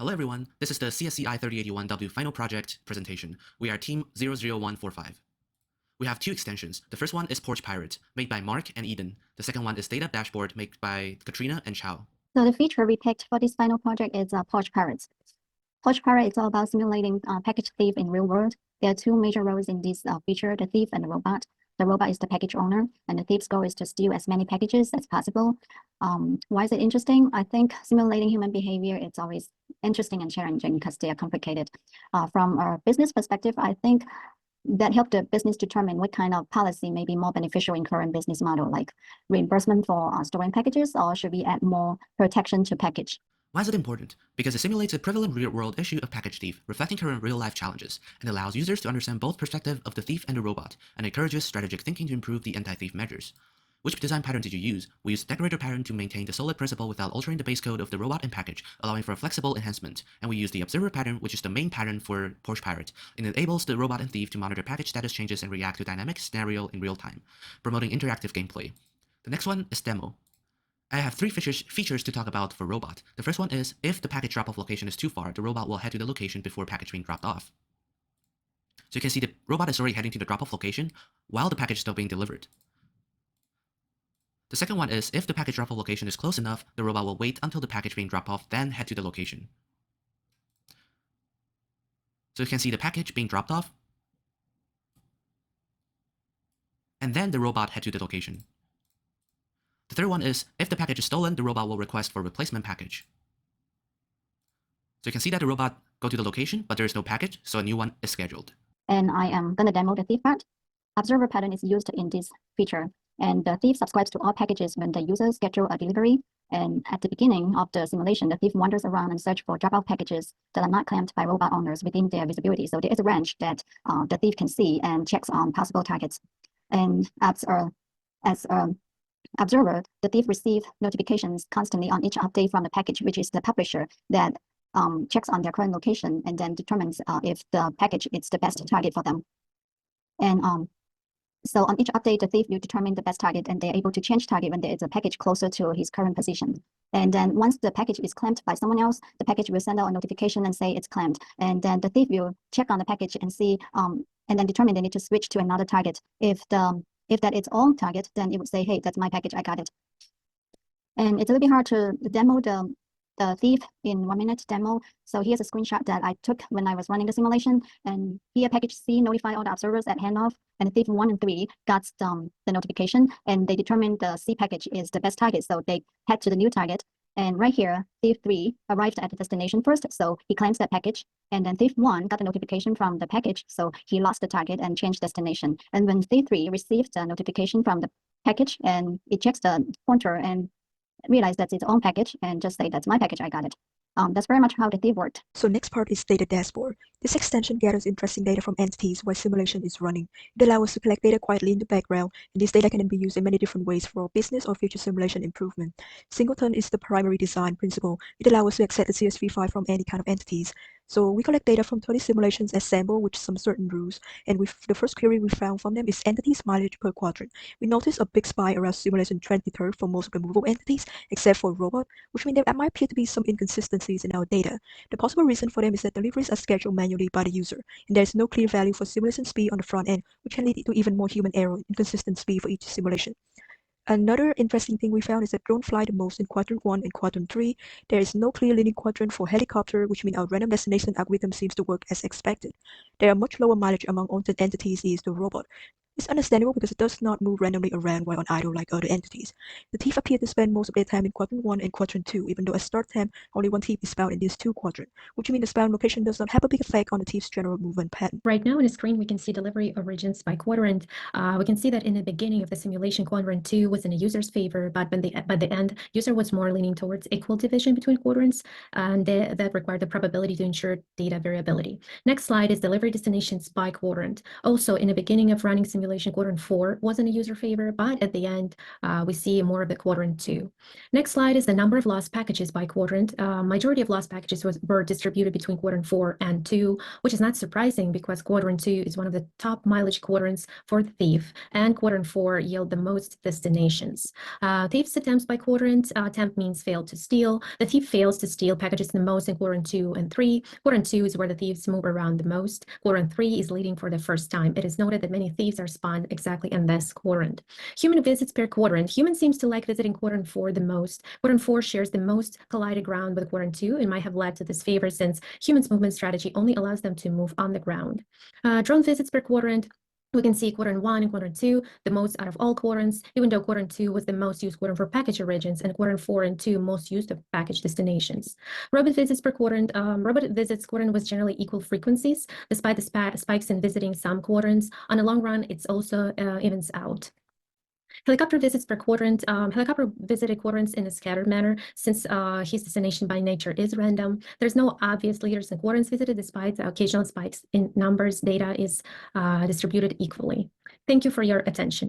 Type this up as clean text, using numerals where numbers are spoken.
Hello everyone, this is the CSCI 3081W final project presentation. We are team 00145. We have two extensions. The first one is Porch Pirate, made by Mark and Eden. The second one is Data Dashboard, made by Katrina and Chao. So the feature we picked for this final project is Porch Pirates. Porch Pirate is all about simulating package thief in real world. There are two major roles in this feature, the thief and the robot. The robot is the package owner, and the thief's goal is to steal as many packages as possible. Why is it interesting? I think simulating human behavior, it's always interesting and challenging because they are complicated. From a business perspective, I think that help the business determine what kind of policy may be more beneficial in current business model, like reimbursement for storing packages, or should we add more protection to package? Why is it important? Because it simulates a prevalent real-world issue of package thief, reflecting current real-life challenges, and allows users to understand both perspective of the thief and the robot, and encourages strategic thinking to improve the anti-thief measures. Which design pattern did you use? We used decorator pattern to maintain the solid principle without altering the base code of the robot and package, allowing for a flexible enhancement. And we used the observer pattern, which is the main pattern for Porch Pirate, and enables the robot and thief to monitor package status changes and react to dynamic scenario in real time, promoting interactive gameplay. The next one is demo. I have three features to talk about for robot. The first one is, if the package drop-off location is too far, the robot will head to the location before package being dropped off. So you can see the robot is already heading to the drop-off location while the package is still being delivered. The second one is, if the package drop-off location is close enough, the robot will wait until the package being dropped off, then head to the location. So you can see the package being dropped off, and then the robot head to the location. The third one is, if the package is stolen, the robot will request for a replacement package. So you can see that the robot go to the location, but there is no package, so a new one is scheduled. And I am going to demo the thief part. Observer pattern is used in this feature, and the thief subscribes to all packages when the user schedule a delivery. And at the beginning of the simulation, the thief wanders around and searches for drop-off packages that are not claimed by robot owners within their visibility. So there is a range that the thief can see and checks on possible targets. And as observer, the thief receives notifications constantly on each update from the package, which is the publisher that checks on their current location and then determines if the package is the best target for them. And so on each update, the thief will determine the best target, and they're able to change target when there is a package closer to his current position. And then once the package is claimed by someone else, the package will send out a notification and say it's claimed. And then the thief will check on the package and see, and then determine they need to switch to another target. If that is all target, then it would say, hey, that's my package, I got it. And it's a little bit hard to demo the thief in 1 minute demo. So here's a screenshot that I took when I was running the simulation. And here package C notify all the observers at handoff, and the thief 1 and 3 got the notification, and they determined the C package is the best target. So they head to the new target. And right here, thief 3 arrived at the destination first, so he claims that package. And then thief 1 got a notification from the package, so he lost the target and changed destination. And when thief 3 received the notification from the package, and it checks the pointer and realized that's its own package and just say, that's my package, I got it. That's very much how the thief worked. So next part is data dashboard. This extension gathers interesting data from entities while simulation is running. It allows us to collect data quietly in the background, and this data can be used in many different ways for business or future simulation improvement. Singleton is the primary design principle. It allows us to accept the CSV file from any kind of entities. So we collect data from 20 simulations as sample with some certain rules, and with the first query we found from them is entities mileage per quadrant. We notice a big spike around simulation 23rd for most removable entities, except for robot, which means there might appear to be some inconsistencies in our data. The possible reason for them is that deliveries are scheduled manually by the user, and there is no clear value for simulation speed on the front end, which can lead to even more human error, inconsistent speed for each simulation. Another interesting thing we found is that drones fly the most in quadrant 1 and quadrant 3. There is no clear leading quadrant for helicopter, which means our random destination algorithm seems to work as expected. There are much lower mileage among haunted entities is the robot. It's understandable because it does not move randomly around while on idle like other entities. The thief appear to spend most of their time in quadrant 1 and quadrant 2, even though at start time only one thief is found in these two quadrants, which means the spawn location does not have a big effect on the thief's general movement pattern. Right now on the screen, we can see delivery origins by quadrant. We can see that in the beginning of the simulation, quadrant 2 was in a user's favor, but by the end, user was more leaning towards equal division between quadrants, and that required the probability to ensure data variability. Next slide is delivery destinations by quadrant. Also, in the beginning of running simulation, simulation, quadrant 4 was in a user favor, but at the end, we see more of the quadrant 2. Next slide is the number of lost packages by quadrant. Majority of lost packages were distributed between quadrant 4 and 2, which is not surprising because quadrant 2 is one of the top mileage quadrants for the thief, and quadrant 4 yield the most destinations. Thief's attempts by quadrant. Attempt means failed to steal. The thief fails to steal packages the most in quadrant 2 and 3. Quadrant 2 is where the thieves move around the most. Quadrant 3 is leading for the first time. It is noted that many thieves are spawned exactly in this quadrant. Human visits per quadrant. Human seems to like visiting quadrant 4 the most. Quadrant 4 shares the most collided ground with quadrant 2 and might have led to this favor since humans' movement strategy only allows them to move on the ground. Drone visits per quadrant. We can see quadrant 1 and quadrant 2, the most out of all quadrants, even though quadrant 2 was the most used quadrant for package origins, and quadrant 4 and 2 most used of package destinations. Robot visits per quadrant. Robot visits quadrant was generally equal frequencies, despite the spikes in visiting some quadrants. On a long run, it's also evens out. Helicopter visits per quadrant. Helicopter visited quadrants in a scattered manner since his destination by nature is random. There's no obvious leaders in quadrants visited despite the occasional spikes in numbers. Data is distributed equally. Thank you for your attention.